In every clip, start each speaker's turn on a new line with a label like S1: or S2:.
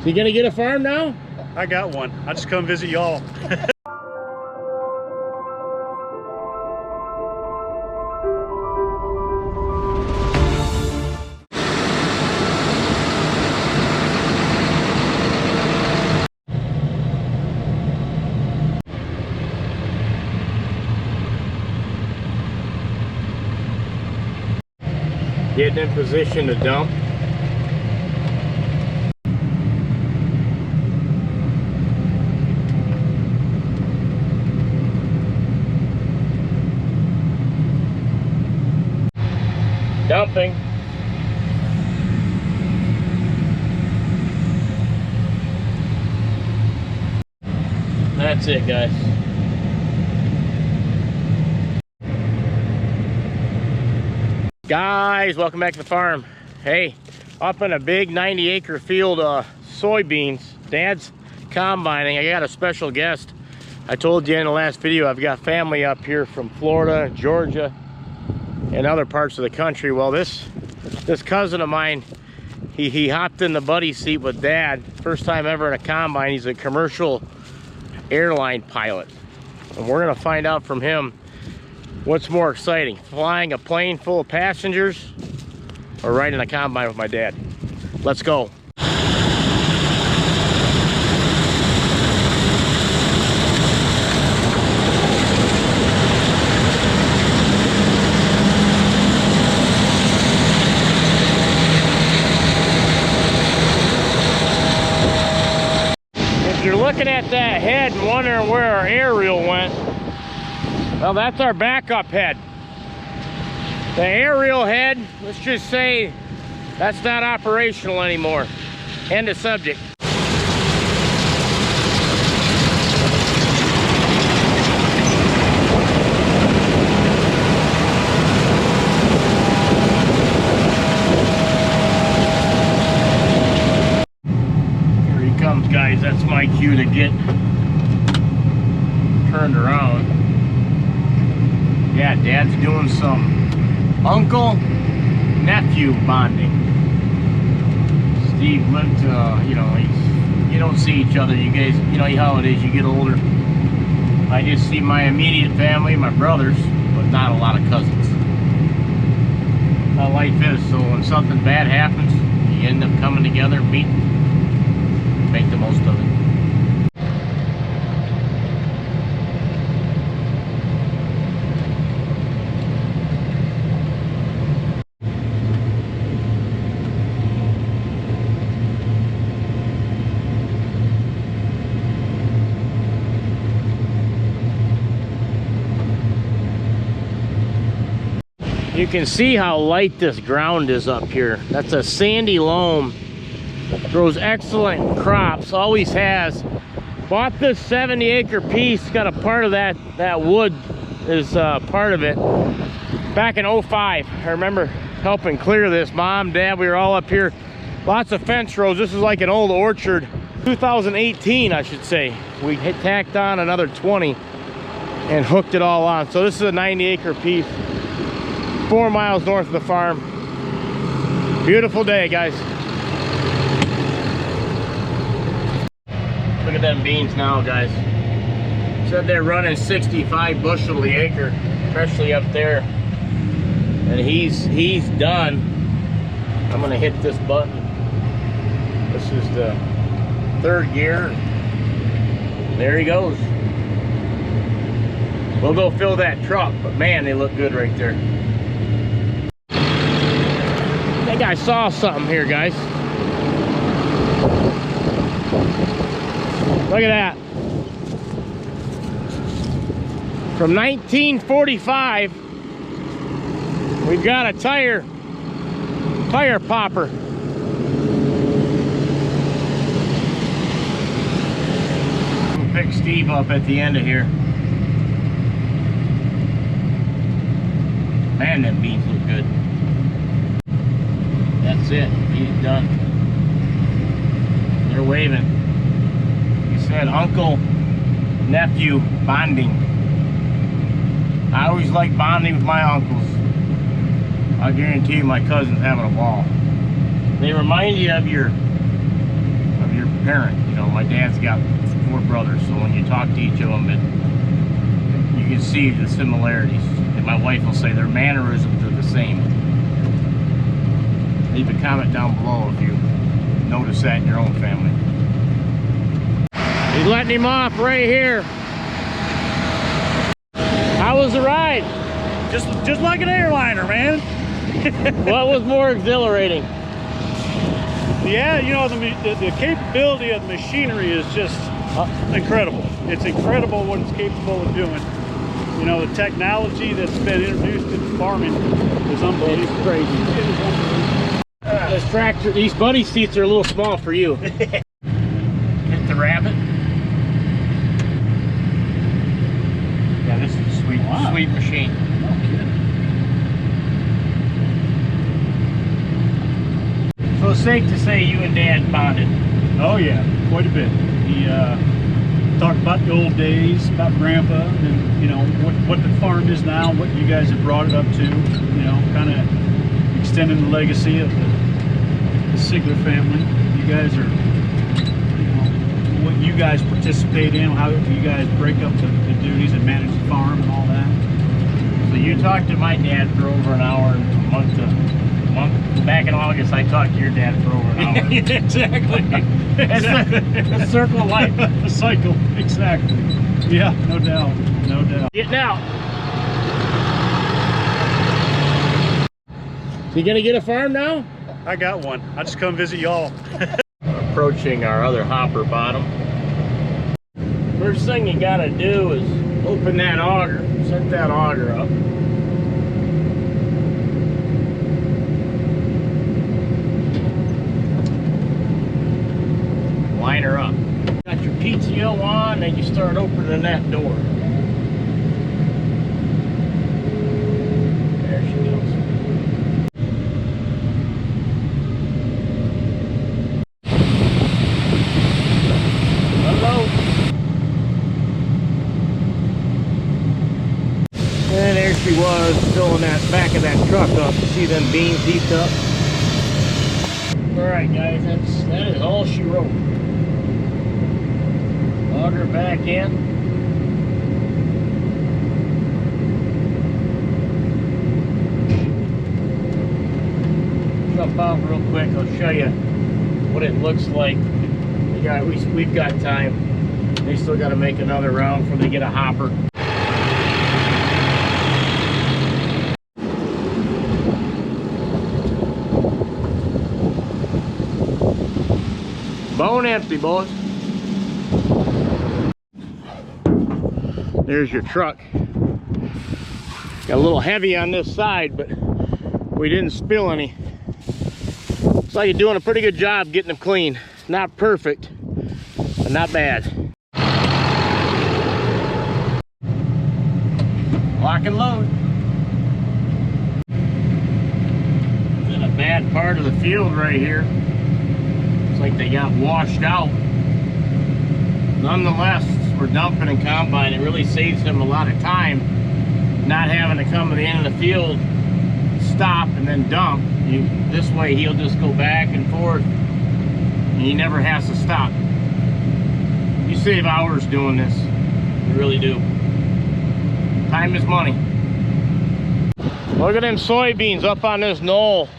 S1: So you gonna get a farm now?
S2: I got one. I just come visit y'all.
S1: Getting in position to dump. Dumping. That's it, guys. Guys, welcome back to the farm. Hey, up in a big 90-acre field of soybeans. Dad's combining. I got a special guest. I told you in the last video, I've got family up here from Florida, Georgia, and other parts of the country. Well, this cousin of mine, he hopped in the buddy seat with Dad. First time ever in a combine. He's a commercial airline pilot. And we're gonna find out from him what's more exciting, flying a plane full of passengers or riding a combine with my dad. Let's go. If you're looking at that head and wondering where our aerial went, well, that's our backup head. The aerial head, let's just say that's not operational anymore. End of subject. Here he comes, guys. That's my cue to get turned around. Yeah, Dad's doing some uncle-nephew bonding. Steve went, you know, you don't see each other. You guys, you know how it is, you get older. I just see my immediate family, my brothers, but not a lot of cousins. How life is, so when something bad happens, you end up coming together, meeting, make the most of it. You can see how light this ground is up here. That's a sandy loam. Grows excellent crops, always has. Bought this 70-acre piece, got a part of that wood is part of it. Back in 05, I remember helping clear this. Mom, Dad, we were all up here. Lots of fence rows. This is like an old orchard. 2018, I should say. We tacked on another 20 and hooked it all on. So this is a 90-acre piece. 4 miles north of the farm. Beautiful day, guys. Look at them beans now, guys. Said they're running 65 bushel the acre, especially up there. And he's done. I'm gonna hit this button. This is the 3rd gear. There he goes. We'll go fill that truck, but man, they look good right there. I think I saw something here, guys. Look at that. From 1945, we've got a tire popper. We'll pick Steve up at the end of here. Man, them beans look good. That's it. He's done. They're waving. He said uncle-nephew bonding. I always like bonding with my uncles. I guarantee you my cousin's having a ball. They remind you of your parent. You know, my dad's got 4 brothers, so when you talk to each of them, you can see the similarities. And my wife will say their mannerisms are the same. Leave a comment down below if you notice that in your own family. He's letting him off right here. How was the ride?
S2: Just like an airliner, man.
S1: What was more exhilarating?
S2: Yeah, you know, the capability of the machinery is just incredible. It's incredible what it's capable of doing. You know, the technology that's been introduced into farming is unbelievable.
S1: It's crazy.
S2: It is unbelievable.
S1: This tractor, these buddy seats are a little small for you. Hit the rabbit. Yeah, this is a sweet machine.
S2: No kidding.
S1: So it's safe to say you and Dad bonded.
S2: Oh yeah, quite a bit. He talked about the old days, about Grandpa, and you know what the farm is now, what you guys have brought it up to. You know, kind of extending the legacy of the Sigler family. You guys are, you know, what you guys participate in, how you guys break up the duties and manage the farm and all that.
S1: So you talked to my dad for over an hour, back in August I talked to your dad for over an hour.
S2: Exactly.
S1: It's a circle of life.
S2: A cycle, exactly. Yeah, no doubt, no doubt.
S1: Getting out. So you gonna get a farm now?
S2: I got one. I just come visit y'all.
S1: Approaching our other hopper bottom. First thing you gotta do is open that auger, set that auger up. Line her up. Got your PTO on, and you start opening that door. There she goes. Hello. And there she was, filling that back of that truck up. See them beans heaped up? Alright guys, that is all she wrote. Auger back in. Jump out real quick, I'll show you what it looks like. We've got time. They still got to make another round before they get a hopper. Bone empty, boys. There's your truck. Got a little heavy on this side, but we didn't spill any. Looks like you're doing a pretty good job getting them clean. Not perfect, but not bad. Lock and load. In a bad part of the field right here. Looks like they got washed out. Nonetheless, we're dumping and combining. It really saves him a lot of time not having to come to the end of the field, stop, and then dump. This way he'll just go back and forth and he never has to stop. You save hours doing this. You really do. Time is money. Look at them soybeans up on this knoll.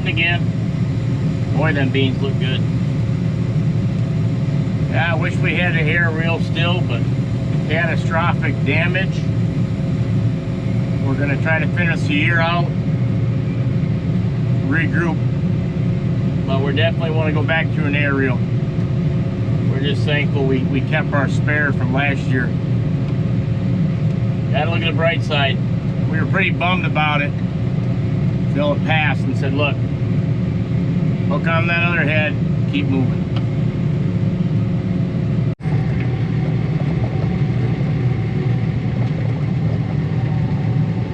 S1: Again. Boy, them beans look good. Yeah, I wish we had a hair reel still, but catastrophic damage. We're gonna try to finish the year out, regroup, but we definitely want to go back to an air reel. We're just thankful we kept our spare from last year. Gotta look at the bright side. We were pretty bummed about it until it passed and said, look, hook on that other head, keep moving.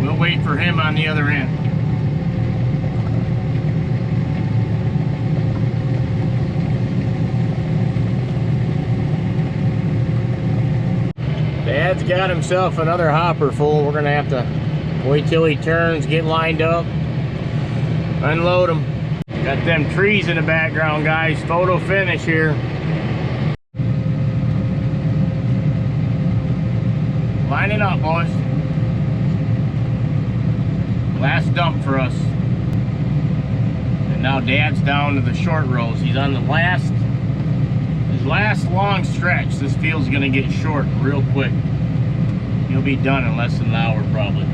S1: We'll wait for him on the other end. Dad's got himself another hopper full. We're gonna have to wait till he turns, get lined up, unload him. Got them trees in the background, guys. Photo finish here. Lining up, boys. Last dump for us. And now Dad's down to the short rows. He's on the his last long stretch. This field's gonna get short real quick. He'll be done in less than an hour probably.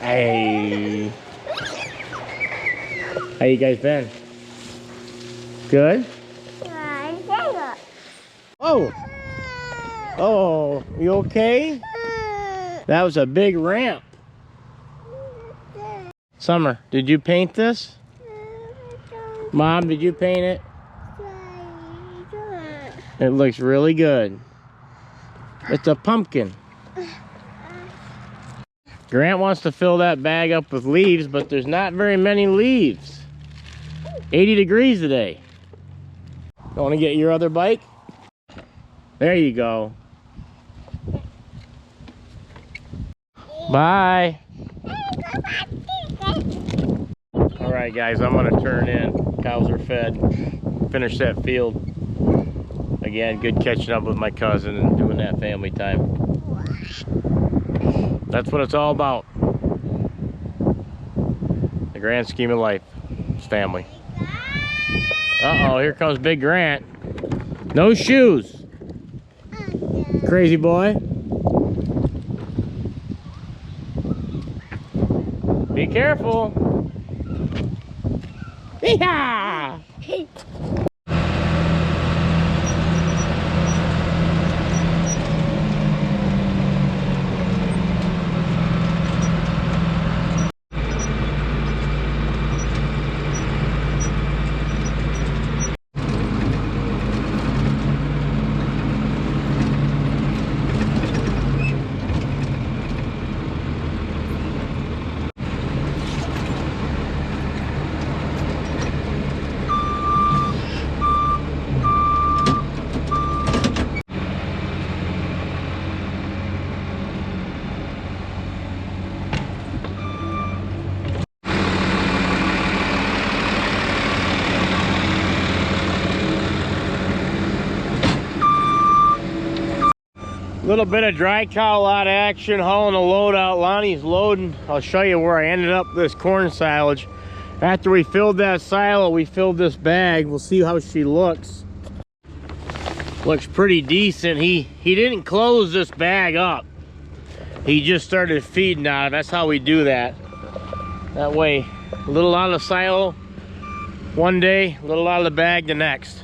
S1: Hey, how you guys been? Good? Oh, oh, you okay? That was a big ramp. Summer, did you paint this? Mom, did you paint it? It looks really good. It's a pumpkin. Grant wants to fill that bag up with leaves, but there's not very many leaves. 80 degrees today. Want to get your other bike? There you go. Bye. All right, guys, I'm gonna turn in. Cows are fed. Finish that field. Again, good catching up with my cousin and doing that family time. That's what it's all about. The grand scheme of life. It's family. Uh-oh, here comes Big Grant. No shoes. Crazy boy. Be careful. Yeehaw! Little bit of dry cow lot action, hauling a load out. Lonnie's loading. I'll show you where I ended up this corn silage. After we filled that silo, we filled this bag. We'll see how she looks. Looks pretty decent. He didn't close this bag up. He just started feeding out of it. That's how we do that. That way, a little out of the silo one day, a little out of the bag the next.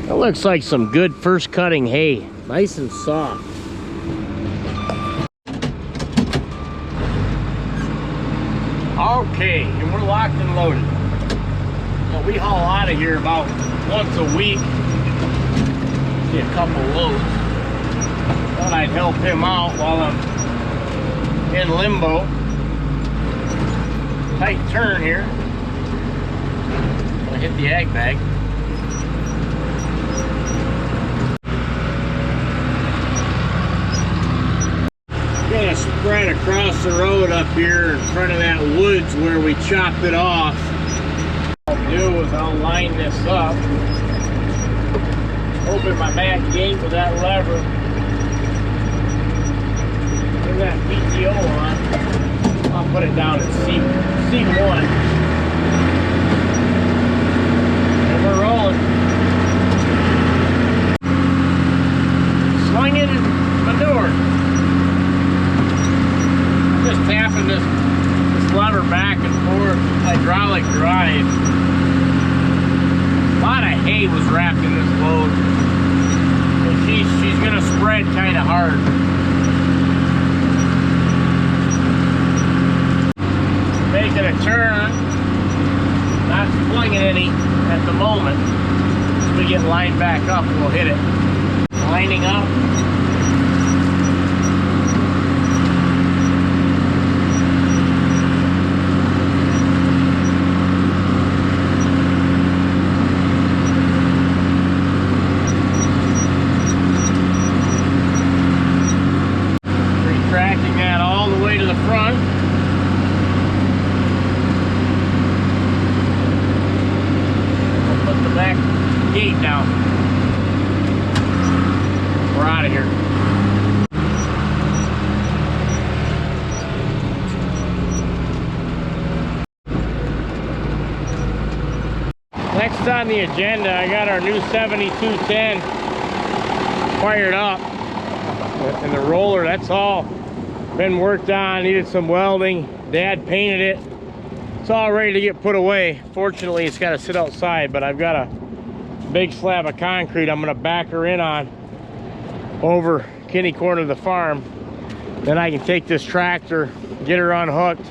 S1: That looks like some good first cutting hay. Nice and soft. Okay, and we're locked and loaded. Well, we haul out of here about once a week. See a couple loads. Thought I'd help him out while I'm in limbo. Tight turn here. Gonna hit the ag bag. Gonna spread across across the road up here in front of that woods where we chopped it off. What I'll do is I'll line this up. Open my back gate with that lever. Turn that PTO on. I'll put it down at C1. And we're rolling. Slinging manure. I'm just tapping this lever back and forth, hydraulic drive. A lot of hay was wrapped in this load. And she's gonna spread kind of hard. Making a turn, not flinging any at the moment. As we get lined back up, we'll hit it. Lining up. Retracting that all the way to the front. We'll put the back gate down. We're out of here. Next on the agenda, I got our new 7210 fired up. And the roller, that's all been worked on. Needed some welding. Dad painted it. It's all ready to get put away. Fortunately, it's got to sit outside, but I've got a big slab of concrete I'm going to back her in on over kitty corner of the farm. Then I can take this tractor, get her unhooked,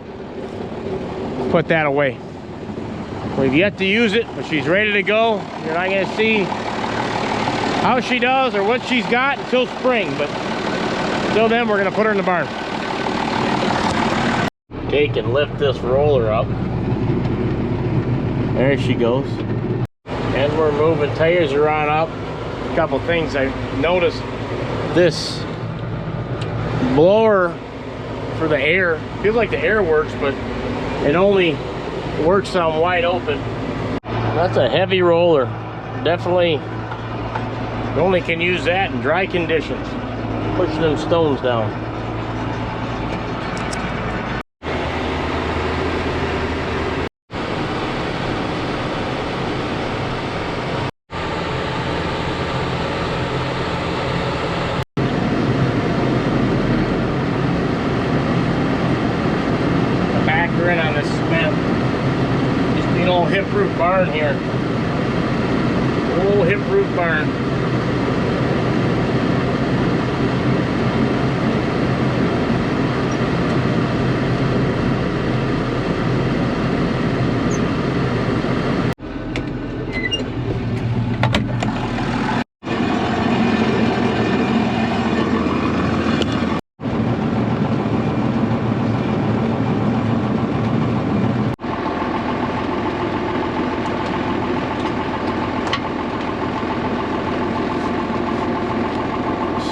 S1: put that away. We've yet to use it, but she's ready to go. You're not going to see how she does or what she's got until spring, but until then we're going to put her in the barn. Take and lift this roller up. There she goes. As we're moving, tires are on up. A couple things I noticed. This blower for the air, feels like the air works, but it only works on wide open. That's a heavy roller. Definitely, you only can use that in dry conditions. Pushing them stones down. In on this cement. Just an old hip roof barn here. Old hip roof barn.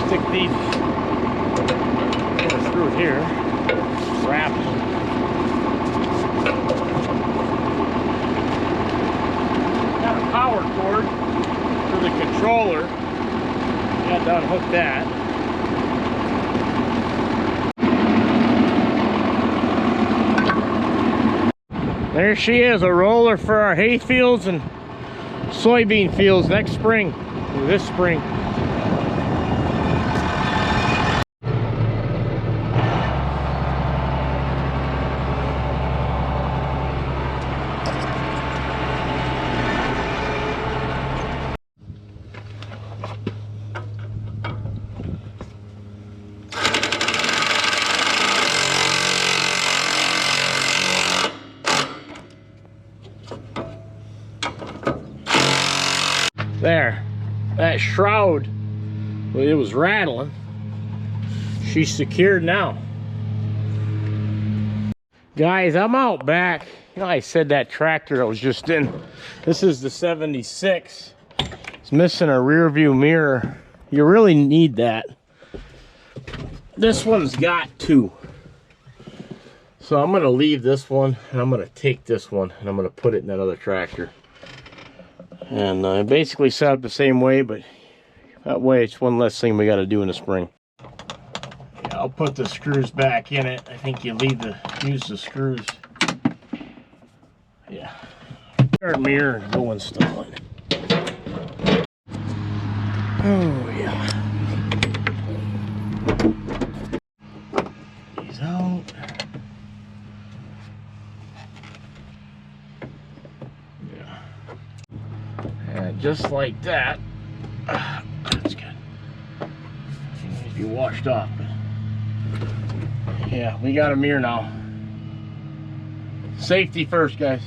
S1: Stick these through here, wrap them. Got a power cord for the controller. Got to unhook that. There she is, a roller for our hay fields and soybean fields next spring, or this spring. There, that shroud, well, it was rattling. She's secured now. Guys, I'm out back. You know, I said that tractor I was just in. This is the 76. It's missing a rear view mirror. You really need that. This one's got two. So I'm gonna leave this one and I'm gonna take this one and I'm gonna put it in that other tractor. And basically set up the same way, but that way it's one less thing we gotta do in the spring. Yeah, I'll put the screws back in it. I think you use the screws. Yeah. Start mirror and go install it. Oh yeah. These out. Yeah. And just like that. That's good. It needs to be washed off. But yeah, we got a mirror now. Safety first, guys.